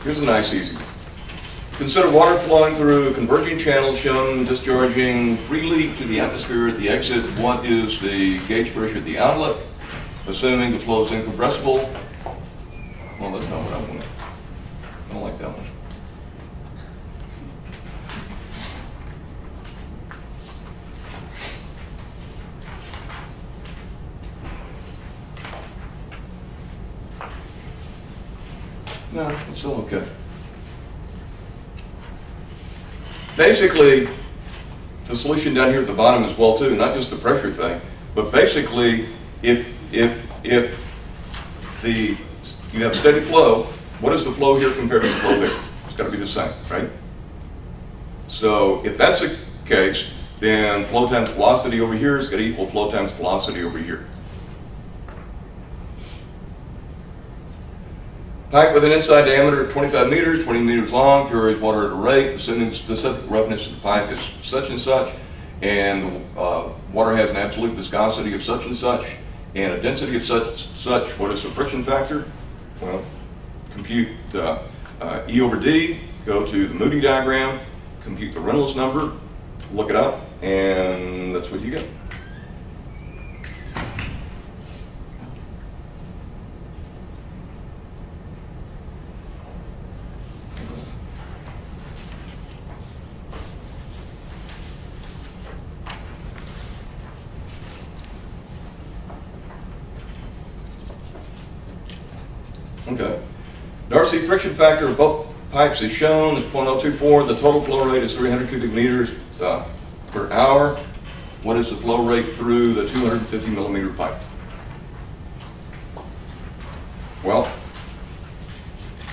Here's a nice, easy one. Consider water flowing through a converging channel shown discharging freely to the atmosphere at the exit. What is the gauge pressure at the outlet? Assuming the flow is incompressible. Well, that's not what I want. I don't like that one. No, it's still okay. Basically, the solution down here at the bottom is well too, not just the pressure thing, but basically, if you have steady flow, what is the flow here compared to the flow there? It's got to be the same, right? So if that's the case, then flow times velocity over here is going to equal flow times velocity over here. Pipe with an inside diameter of 25 meters, 20 meters long, carries water at a rate, assuming the specific roughness of the pipe is such and such, and water has an absolute viscosity of such and such, and a density of such. What is the friction factor? Well, compute E over D, go to the Moody diagram, compute the Reynolds number, look it up, and that's what you get. Okay. Darcy friction factor of both pipes is shown as 0.024. The total flow rate is 300 cubic meters per hour. What is the flow rate through the 250 millimeter pipe? Well,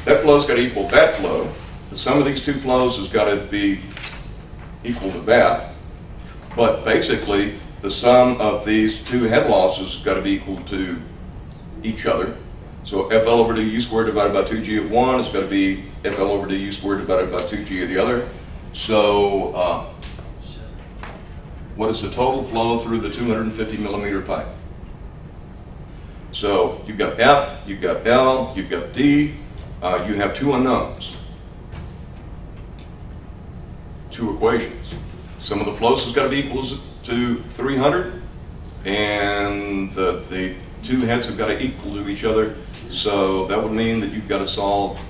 that flow's got to equal that flow. The sum of these two flows has got to be equal to that. But basically, the sum of these two head losses has got to be equal to each other. So FL over du squared divided by 2g of one is going to be FL over du squared divided by 2g of the other. So what is the total flow through the 250 millimeter pipe? So you've got F, you've got L, you've got D, you have two unknowns, two equations. Sum of the flows has got to be equal to 300, and the two heads have got to equal to each other. So that would mean that you've got to solve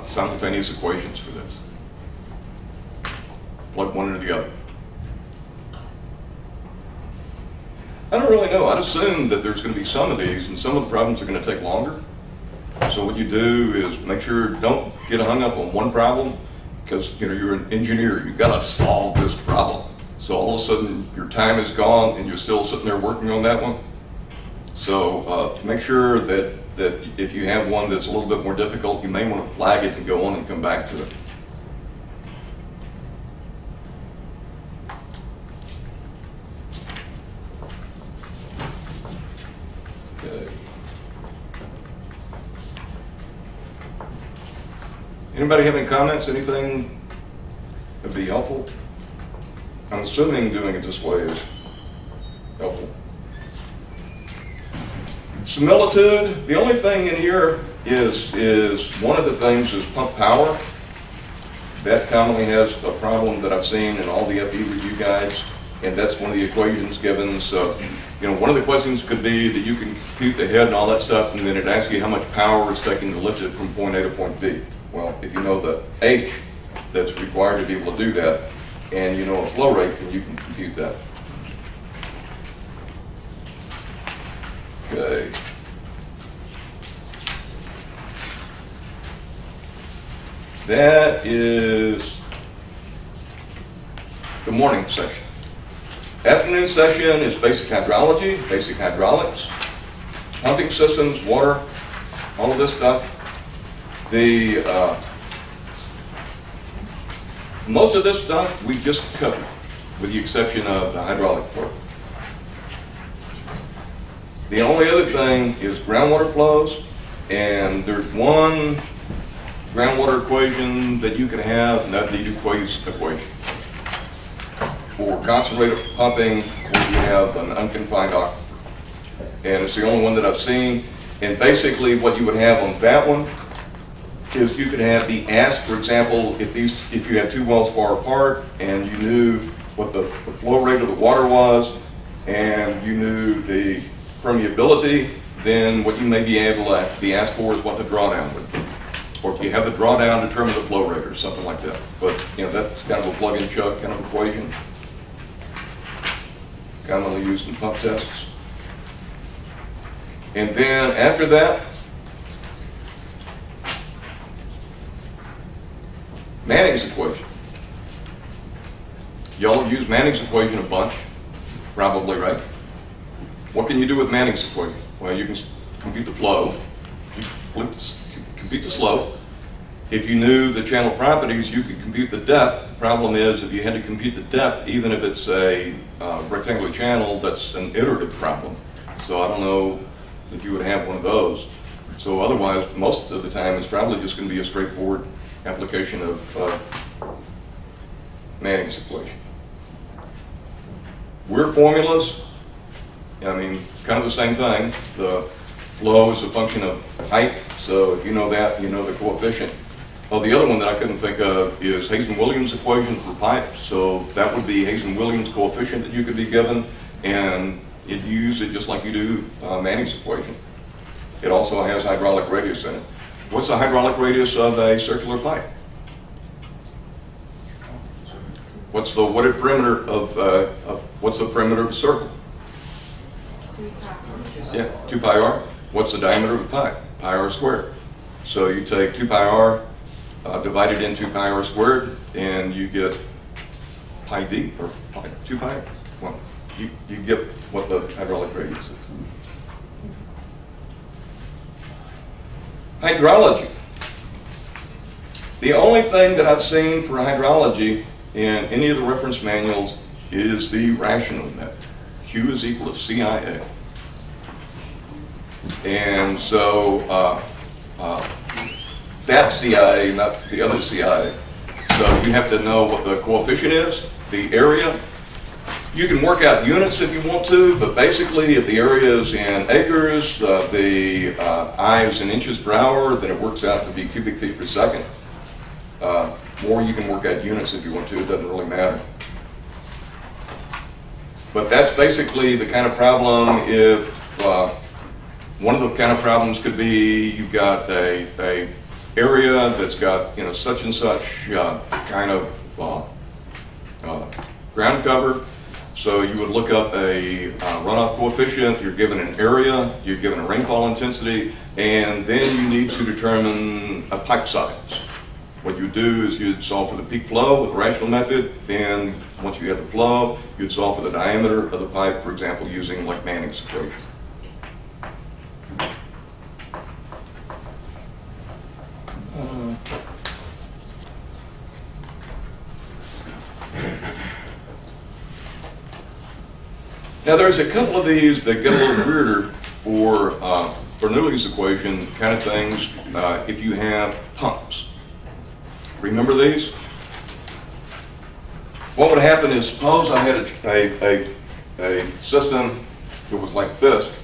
simultaneous equations for this. Plug one into the other. I don't really know. I'd assume that there's going to be some of these, and some of the problems are going to take longer. So what you do is make sure, don't get hung up on one problem, because you're an engineer. You've got to solve this problem. So all of a sudden your time is gone, and you're still sitting there working on that one. So make sure that if you have one that's a little bit more difficult, you may want to flag it and go on and come back to it. Okay. Anybody have any comments? Anything that'd be helpful? I'm assuming doing it this way is helpful. Similitude, the only thing in here is one of the things is pump power. That commonly has a problem that I've seen in all the FE review guides. and that's one of the equations given. So, you know, one of the questions could be that you can compute the head and all that stuff, and then it asks you how much power is taken to lift it from point A to point B. Well, if you know the H that's required to be able to do that, and you know a flow rate, then you can compute that. Okay. That is the morning session. Afternoon session is basic hydrology, basic hydraulics, pumping systems, water, all of this stuff. Most of this stuff we just covered, with the exception of the hydraulic part. The only other thing is groundwater flows, and there's one groundwater equation that you can have, and that's the equation. For concentrated pumping, where you have an unconfined aquifer. And it's the only one that I've seen. And basically what you would have on that one is you could have the asked, for example, if you had two wells far apart and you knew what the flow rate of the water was and you knew the permeability, then what you may be able to be asked for is what the drawdown would be. Or if you have the drawdown, determine the flow rate or something like that. But you know, that's kind of a plug and chug kind of equation. Commonly used in pump tests. And then after that, Manning's equation. Y'all use Manning's equation a bunch, probably, right? What can you do with Manning's equation? Well, you can compute the flow, compute the slope. If you knew the channel properties, you could compute the depth. The problem is, if you had to compute the depth, even if it's a rectangular channel, that's an iterative problem. So I don't know if you would have one of those. So otherwise, most of the time, it's probably just going to be a straightforward application of Manning's equation. Weir formulas, I mean, kind of the same thing. The flow is a function of height, so if you know that, you know the coefficient. Well, the other one that I couldn't think of is Hazen-Williams equation for pipe. So that would be Hazen-Williams coefficient that you could be given, and you use it just like you do Manning's equation. It also has hydraulic radius in it. What's the hydraulic radius of a circular pipe? What's the wooded perimeter what's the perimeter of a circle? 2 pi. Yeah, 2 pi r. What's the diameter of a pipe? Pi r squared. So you take 2 pi r divided into pi r squared, and you get pi d, or 2 pi. Well, you get what the hydraulic radius is. Hydrology. The only thing that I've seen for hydrology in any of the reference manuals is the rational method. Q is equal to CIA. And so that CIA, not the other CIA. So you have to know what the coefficient is, the area. You can work out units if you want to, but basically if the area is in acres, the I is in inches per hour, then it works out to be cubic feet per second. Or you can work out units if you want to, it doesn't really matter. But that's basically the kind of problem if, one of the kind of problems could be you've got a area that's got, you know, such and such kind of ground cover. So you would look up a runoff coefficient, you're given an area, you're given a rainfall intensity, and then you need to determine a pipe size. What you do is you'd solve for the peak flow with the rational method, then once you have the flow, you'd solve for the diameter of the pipe, for example, using like Manning's equation. Now there's a couple of these that get a little weirder for Bernoulli's equation kind of things if you have pumps. Remember these? What would happen is, suppose I had a system that was like this.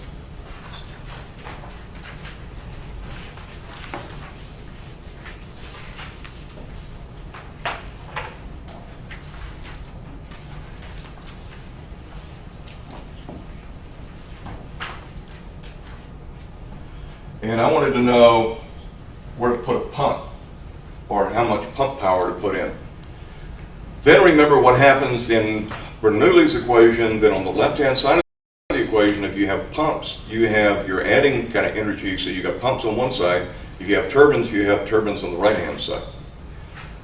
and I wanted to know where to put a pump or how much pump power to put in. Then remember what happens in Bernoulli's equation. Then on the left-hand side of the equation, if you have pumps, you're adding kind of energy. So you got pumps on one side. If you have turbines on the right-hand side.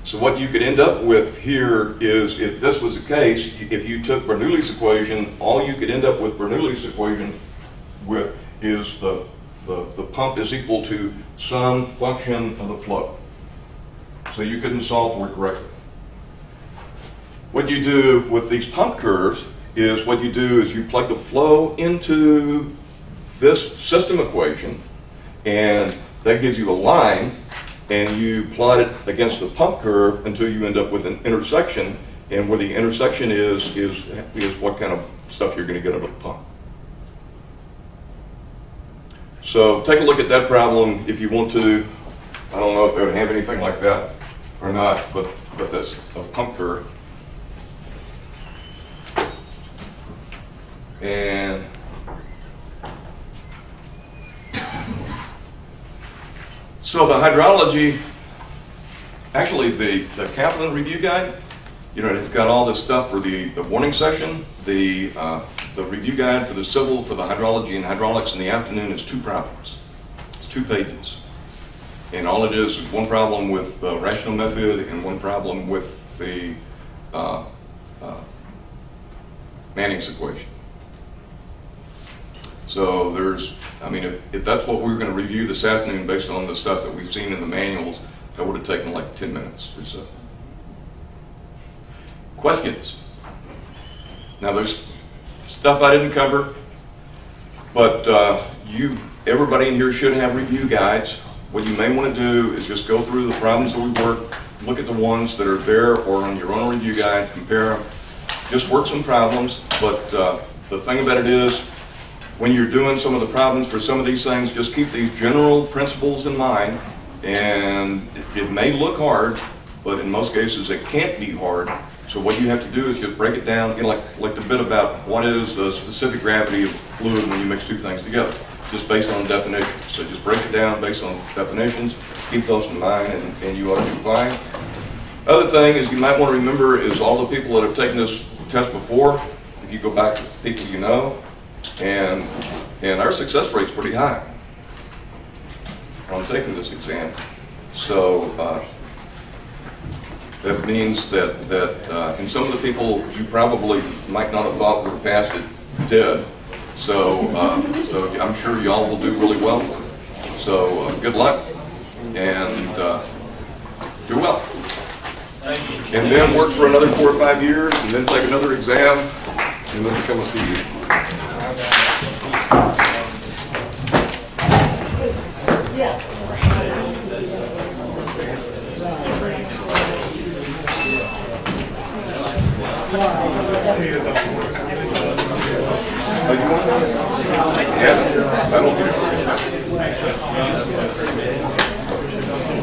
So what you could end up with here is, if this was the case, if you took Bernoulli's equation, all you could end up with Bernoulli's equation with is the pump is equal to some function of the flow. So you couldn't solve for it correctly. What you do with these pump curves is you plug the flow into this system equation, and that gives you a line, and you plot it against the pump curve until you end up with an intersection, and where the intersection is what kind of stuff you're going to get out of the pump. So take a look at that problem if you want to. I don't know if they would have anything like that or not, but that's a pump curve. And so the hydrology, actually the Kaplan review guide, it's got all this stuff for the morning session. The review guide for the civil, for the hydrology and hydraulics in the afternoon is 2 problems. It's 2 pages. And all it is one problem with the rational method and one problem with the Manning's equation. So if that's what we're going to review this afternoon based on the stuff that we've seen in the manuals, that would have taken like 10 minutes or so. Questions? Now there's stuff I didn't cover, but everybody in here should have review guides. What you may want to do is just go through the problems that we work, look at the ones that are there or on your own review guide, compare them, just work some problems. But the thing about it is, when you're doing some of the problems for some of these things, just keep these general principles in mind. And it may look hard, but in most cases it can't be hard. So what you have to do is just break it down, like the bit about what is the specific gravity of fluid when you mix 2 things together, just based on definitions. So just break it down based on definitions, keep those in mind, and you ought to do fine. Other thing is you might want to remember is all the people that have taken this test before, if you go back to people you know, and our success rate's pretty high on taking this exam. So that means that and some of the people you probably might not have thought would have passed it did. So I'm sure y'all will do really well. So good luck and do well. And then work for another 4 or 5 years, and then take another exam, and then become a PE. Oh, you want that? Yeah, I don't get it.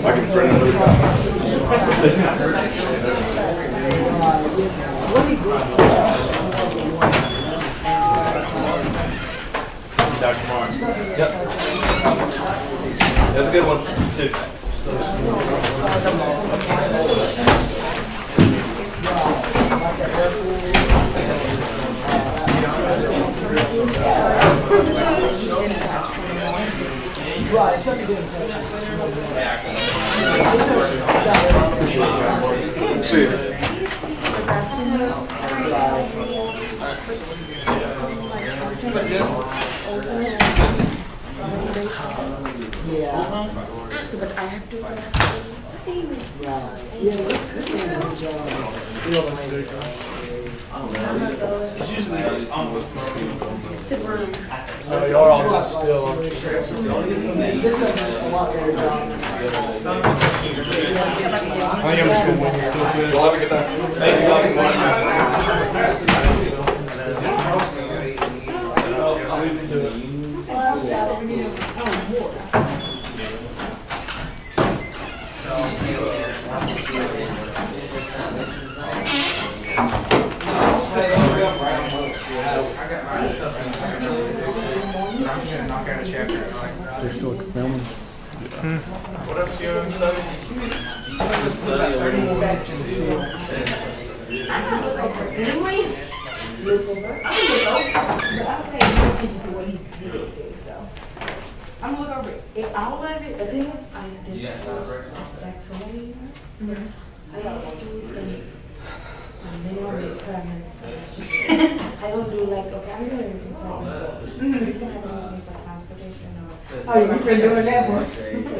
I can print another copy. Dr. Martin. Yep. That's a good one, too. Right, it's something to do in Texas. See you. Yeah. So, but I have to. Yeah, this is a good job. It's usually To burn. no, you're all still. This does a lot better job. I am just going to still good. You'll have a good night. Thank you, Dr. Martin. I'll leave it to it. I'm gonna knock out a chapter. They still filming. What else you doing study? I'm gonna look over it. All of it, the thing is, I did like so many years. I don't do them. They already practice. I don't do like, okay, I'm doing everything so I can go. This can happen with for transportation or. Oh, you've been doing that one?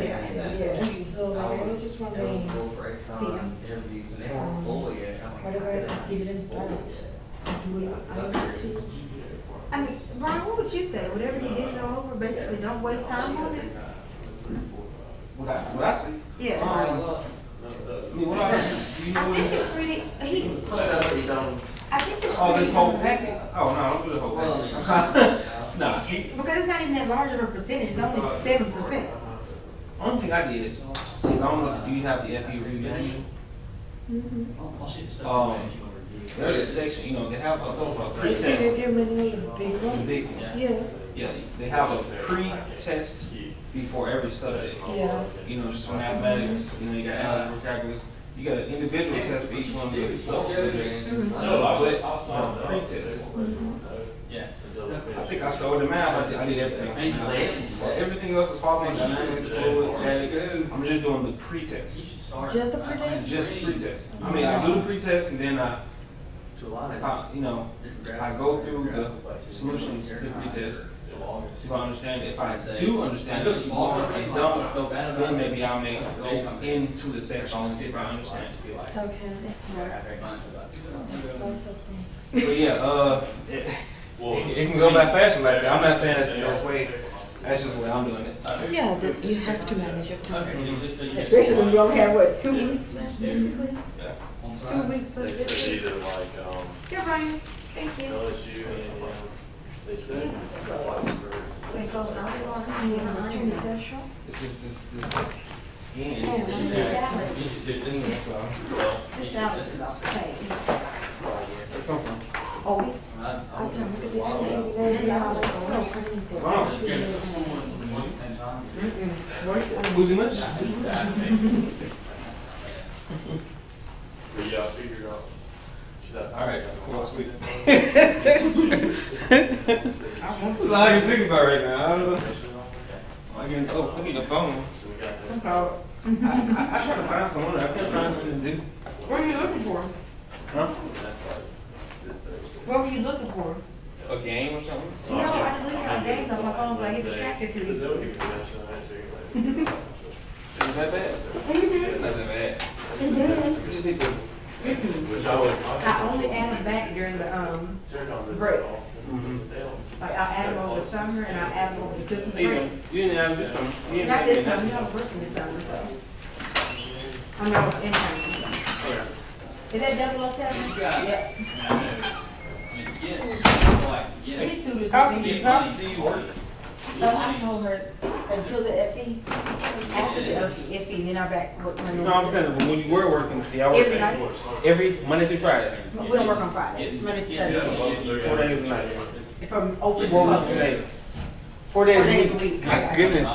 Yeah, so like, I was just wondering, see, whatever you didn't finish. I mean, Brian, what would you say? Whatever you didn't go over, basically don't waste time on it? What I say? Yeah. I mean, what I, you know I what think it it's pretty, I think it's Oh, this pretty. whole packet? Oh, no, don't do the whole packet. I'm sorry. Nah. Because it's not even that large of a percentage, it's only 7%. Only thing I did is, see, I don't know if you have the FE review manual. There's a section, you know, they have a pre-test. The big one. Yeah. Yeah, they have a pre-test before every subject. Yeah. You know, just for mathematics, you know, you got algebra, calculus. You got an individual test for each one of the subjects. But pre-test. I think I started the math. I did everything. Everything else is following dynamics, fluids, statics. I'm just doing the pre-test. Just the prediction? Just the pre-test. I mean, I do the pre-test and then you know, I go through the solutions to the pre-test. If I understand it, if I do understand it, more and don't, then maybe I may go into the section and see if I understand. Okay, that's smart. But yeah, it can go by fashion like that. I'm not saying that's the best way. That's just the way I'm doing it. Yeah, that you have to manage your time. Especially when you only have, what, 2 weeks left, basically? Yeah. 2 weeks per They said visit. either like, Here, Brian, thank you. LSU and, they said, They go, I want to be in the special. It's just this skin. Yeah, I'm just Dallas. It's in there, so. This Dallas is okay. Where it come from? Always. I'll tell you, because you can see there's all this stuff. Who's in much? but yeah, I figured out. All right, well, sleep. That's all I can think about right now. I don't know. I can, look at the phone. So we got this. I try to find someone. I can't find something to do. What are you looking for? Huh? That's like this Thursday. What were you looking for? A game or something? No, I didn't look at games on my phone, but I get distracted too Because they'll easily. give you permission to answer Is that bad? It's not that bad. You just need to. Which I would. I only add them back during the breaks. Like I'll add them over the summer and I'll add them over the Christmas You break. didn't have this one. You didn't Not have this this summer, I was working this summer, so. I mean, I was interning this summer. Is that 007? Yep. Me too, How do you work? So I told her until the FE, after the FE, then I back work my No, I'm saying, but when you were working, yeah, I worked Every night. every Monday through Friday. We don't work on Fridays, Monday to Thursday. 4 days a night. From open to 4 weeks a close. day. 4 days 4 days a a week. week. My goodness.